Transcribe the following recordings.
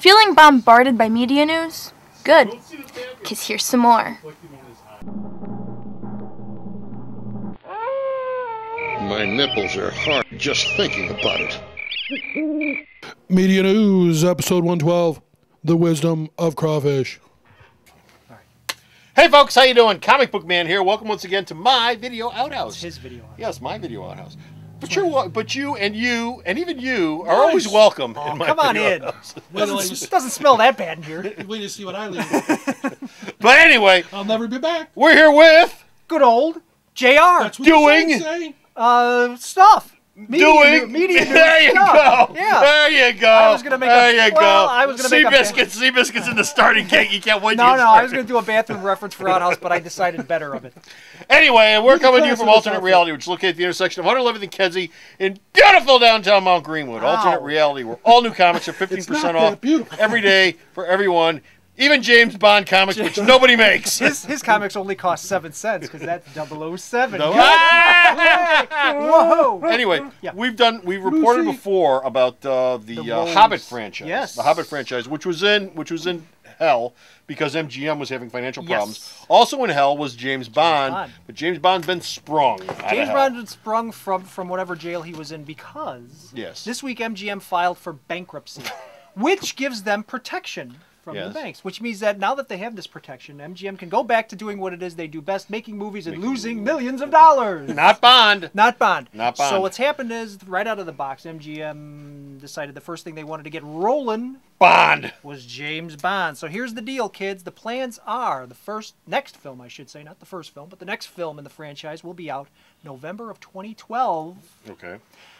Feeling bombarded by media news? Good, because here's some more. My nipples are hard just thinking about it. Media News, episode 112, The Wisdom of Crawfish. Hey folks, how you doing? Comic Book Man here. Welcome once again to my video outhouse. It's his video outhouse. Yes, my video outhouse. But you and even you are always welcome in my come on video in. outhouse. Doesn't smell that bad in here. Wait to see what I leave. But anyway, I'll never be back. we're here with Good old JR. That's what Doing- the signs say. Stuff. media news. There you stuff. go. Yeah. There you go. I was gonna make there you go. I was gonna make Seabiscuits in the starting gate. You can't wait to No, get no, I was started. going to do a bathroom reference for Outhouse, but I decided better of it. Anyway, we're coming to you from class Alternate this Reality, which is located at the intersection of 111th and Kedzie in beautiful downtown Mount Greenwood. Wow. Alternate Reality, where all new comics are 15% It's not off that beautiful. every day for everyone, even James Bond comics, which nobody makes. His comics only cost 7 cents because that's 007. No. Whoa! Anyway, Yeah. we've reported Lucy. before about the Rose. Hobbit franchise. Yes. The Hobbit franchise, which was in hell because MGM was having financial problems. Yes. Also in hell was James Bond, Bond. but James Bond's been sprung. out of James hell. Bond had sprung from whatever jail he was in because Yes. this week MGM filed for bankruptcy, which gives them protection from Yes. the banks, which means that now that they have this protection, MGM can go back to doing what it is they do best, making movies and losing millions of dollars. Not Bond. Not Bond. Not Bond. So what's happened is, right out of the box, MGM decided the first thing they wanted to get rolling Bond. was James Bond. So here's the deal, kids. The plans are next film, I should say, not the first film, but the next film in the franchise will be out November of 2012. Okay.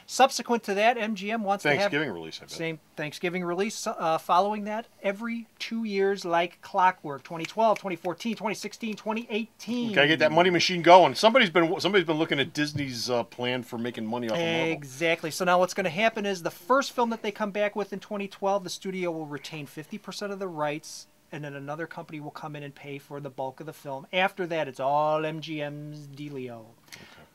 Subsequent to that, MGM wants Thanksgiving to have release, I bet. same Thanksgiving release. Following that, every 2 years like clockwork. 2012, 2014, 2016, 2018. Gotta get that money machine going. Somebody's been looking at Disney's plan for making money off of Marvel. Exactly. So now what's going to happen is the first film that they come back with in 2012, the studio will retain 50% of the rights, and then another company will come in and pay for the bulk of the film. After that, it's all MGM's dealio.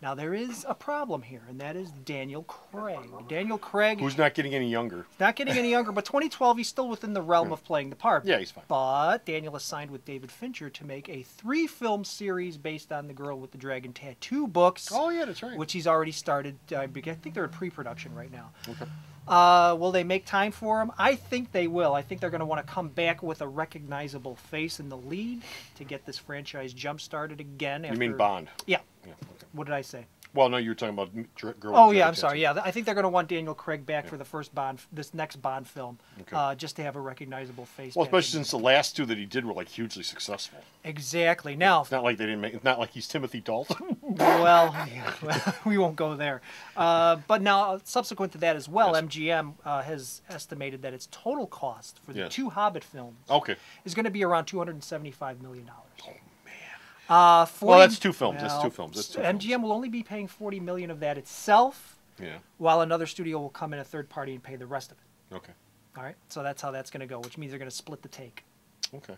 Now, there is a problem here, and that is Daniel Craig. Daniel Craig, Who's not getting any younger. not getting any younger, but 2012, he's still within the realm of playing the part. Yeah, he's fine. But Daniel has signed with David Fincher to make a 3-film series based on the Girl with the Dragon Tattoo books. Oh, yeah, that's right. Which he's already started. I think they're in pre-production right now. Okay. Will they make time for him? I think they will. I think they're going to want to come back with a recognizable face in the lead to get this franchise jump-started again. You mean Bond? Yeah. Yeah. Okay. What did I say? Well, no, you were talking about Girl. Oh, with yeah, Dragon I'm sorry. Tattoo. Yeah, I think they're going to want Daniel Craig back for this next Bond film, Okay. just to have a recognizable face. Well, back in especially since the last two that he did were like hugely successful. Exactly. Now, It's not like they didn't make. It's not like he's Timothy Dalton. well, we won't go there. But now, subsequent to that as well, Yes. MGM has estimated that its total cost for the Yes. 2 Hobbit films Okay. is going to be around $275 million. Oh man. 40, Well, that's 2 films. That's well, 2 films. That's 2 films. MGM will only be paying $40 million of that itself, Yeah. while another studio will come in a third party and pay the rest of it. Okay. All right, so that's how that's going to go, which means they're going to split the take. Okay.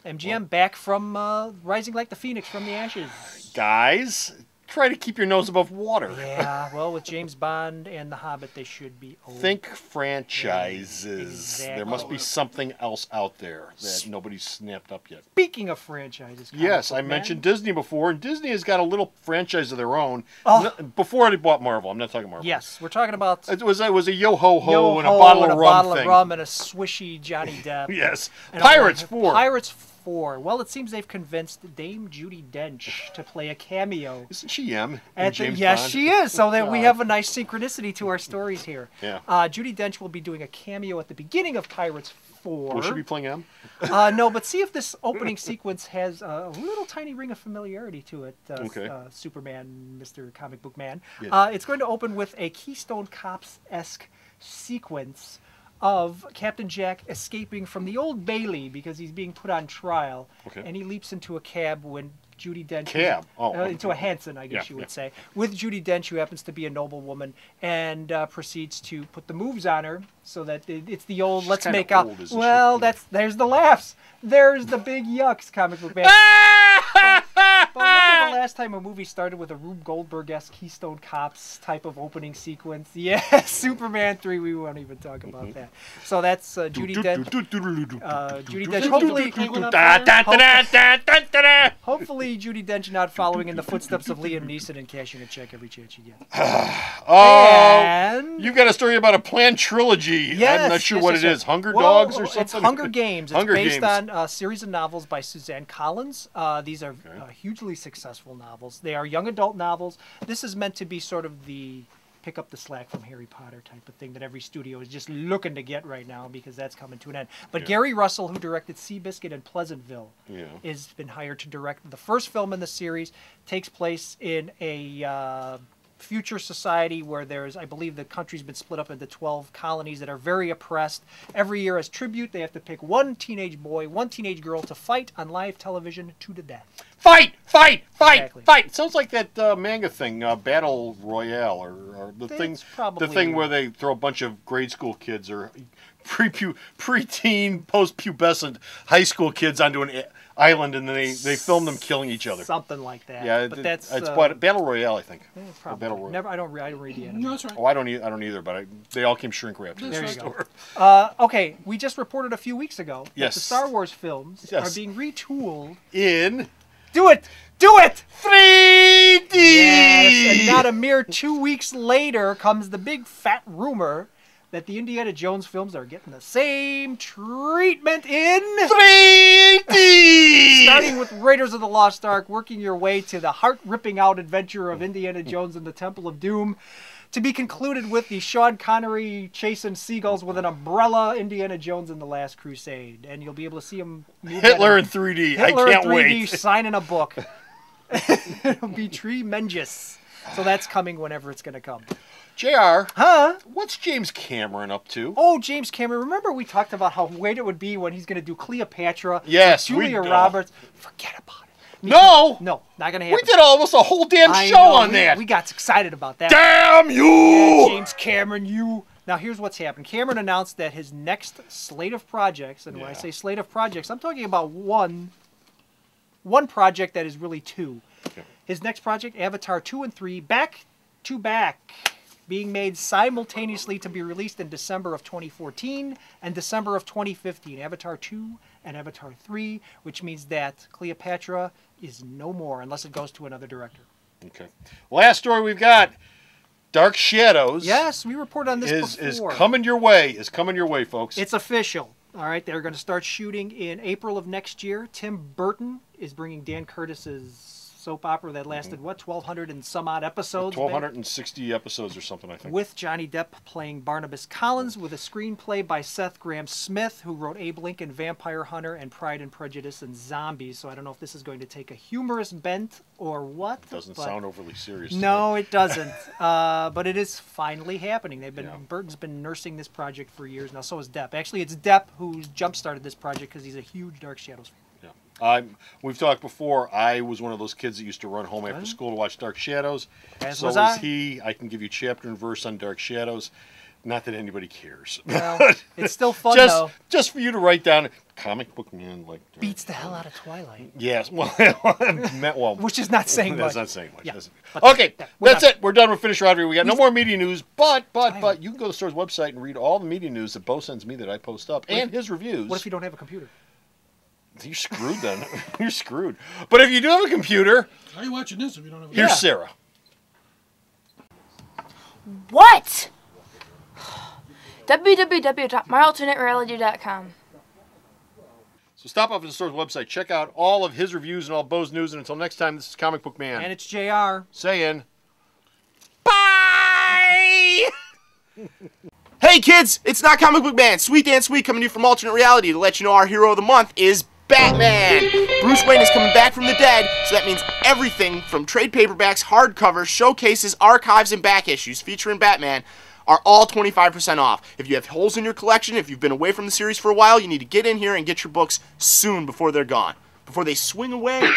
MGM back from rising like the phoenix from the ashes. Guys, try to keep your nose above water. Yeah, well, with James Bond and The Hobbit, they should be over. Think franchises. Exactly. There must be something else out there that nobody's snapped up yet. Speaking of franchises, Yes, comic I book mentioned man, Disney before, and Disney has got a little franchise of their own. Oh. Before they bought Marvel, I'm not talking Marvel. Yes, we're talking about It was a yo-ho-ho Yo-ho and a bottle and of a rum bottle thing. of rum and a swishy Johnny Depp. Yes. And all Pirates that. 4. Pirates 4. Well, it seems they've convinced Dame Judi Dench to play a cameo. Isn't she M? in At the- James yes, Bond? she is. So that we God. have a nice synchronicity to our stories here. Yeah. Judi Dench will be doing a cameo at the beginning of Pirates 4. Will she be playing M? No, but see if this opening sequence has a little tiny ring of familiarity to it, Okay. Superman, Mr. Comic Book Man. Yeah. It's going to open with a Keystone Cops-esque sequence of Captain Jack escaping from the Old Bailey because he's being put on trial. Okay. And he leaps into a cab when Judi Dench... Cab? Oh. into a Hanson, I guess Yeah, you would yeah. say, with Judi Dench, who happens to be a noblewoman, and proceeds to put the moves on her so that it's the old, She's let's kinda make out. old, isn't she? Well, there's the laughs. There's the big yucks, Comic Book Man. But remember the last time a movie started with a Rube Goldberg-esque Keystone Cops type of opening sequence? Yeah, Superman 3, we won't even talk about that. So that's Judi Dench. Judi Dench, hopefully Judi Dench not following in the footsteps of Liam Neeson and cashing a check every chance you get. And You've got a story about a planned trilogy. yes, I'm not sure what it is. Hunger Well, Dogs or something? It's Hunger Games. It's Hunger based Games. on a series of novels by Suzanne Collins. These are hugely successful novels. They are young adult novels. This is meant to be sort of the pick up the slack from Harry Potter type of thing that every studio is just looking to get right now because that's coming to an end. But Gary Russell, who directed Seabiscuit and Pleasantville, has been hired to direct the first film in the series. Takes place in a future society where there's, I believe the country's been split up into 12 colonies that are very oppressed. Every year as tribute, they have to pick one teenage boy, one teenage girl to fight on live television to the death. Fight! Exactly. Fight! Sounds like that manga thing, Battle Royale, or the thing where they throw a bunch of grade school kids or preteen, post-pubescent high school kids onto an island, and then they film them killing each other. Something like that. Yeah, but that's it's Battle Royale, I think. probably. Battle Royale. Never. I don't read the anime. No, that's right. Oh, I don't either, but they all came shrink wrapped. There you go. Okay, we just reported a few weeks ago that Yes. the Star Wars films Yes. are being retooled. In Do it! 3D! Yes, and not a mere 2 weeks later comes the big fat rumor that the Indiana Jones films are getting the same treatment in 3D! starting with Raiders of the Lost Ark, working your way to the heart-ripping out adventure of Indiana Jones and the Temple of Doom, to be concluded with the Sean Connery chasing seagulls with an umbrella Indiana Jones and the Last Crusade. And you'll be able to see him Hitler in 3D. Hitler I can't in 3D wait. signing a book. It'll be tremendous. So that's coming whenever it's going to come. JR, Huh? what's James Cameron up to? Oh, James Cameron. Remember we talked about how great it would be when he's going to do Cleopatra? Yes, Julia Roberts. Forget about it. No! No, not going to happen. We did almost a whole damn I show know, on that. We got excited about that. Damn you! Yeah, James Cameron, you. Now, here's what's happened. Cameron announced that his next slate of projects, and when I say slate of projects, I'm talking about one project that is really two. Okay. His next project, Avatar 2 and 3, back to back, being made simultaneously to be released in December of 2014 and December of 2015. Avatar 2 and Avatar 3, which means that Cleopatra is no more unless it goes to another director. Okay. Last story we've got. Dark Shadows. Yes, we reported on this before. Is coming your way. Is coming your way, folks. It's official. All right, they're going to start shooting in April of next year. Tim Burton is bringing Dan Curtis's soap opera that lasted, 1,200 and some odd episodes? 1,260 episodes or something, I think. With Johnny Depp playing Barnabas Collins, with a screenplay by Seth Grahame-Smith, who wrote Abe Lincoln, Vampire Hunter, and Pride and Prejudice and Zombies. So I don't know if this is going to take a humorous bent or what. Doesn't sound overly serious. To No, me. it doesn't. But it is finally happening. Burton's been nursing this project for years now. So is Depp. Actually, it's Depp who's jump-started this project because he's a huge Dark Shadows fan. We've talked before. I was one of those kids that used to run home after school to watch Dark Shadows. As so was was I. he. I can give you chapter and verse on Dark Shadows. Not that anybody cares. Well, it's still fun, though. Just for you to write down. Comic book man like Beats the hell out of Twilight. Yes. Well, Which is not saying much. That's not saying much. Yeah. Okay, we're that's done. it. We're done with Finish Rodri. We got no more media news, but you can go to the store's website and read all the media news that Bo sends me that I post up and his reviews. What if you don't have a computer? You're screwed then. You're screwed. But if you do have a computer, How are you watching this if you don't have a here's Sarah. What? www.myalternatereality.com. So stop off at the store's website. Check out all of his reviews and all Bo's news. And until next time, this is Comic Book Man. And it's JR. Saying, bye! Hey kids, it's not Comic Book Man. Sweet Dan Sweet coming to you from Alternate Reality to let you know our hero of the month is Batman. Bruce Wayne is coming back from the dead, so that means everything from trade paperbacks, hardcovers, showcases, archives, and back issues featuring Batman are all 25% off. If you have holes in your collection, if you've been away from the series for a while, you need to get in here and get your books soon before they're gone. Before they swing away.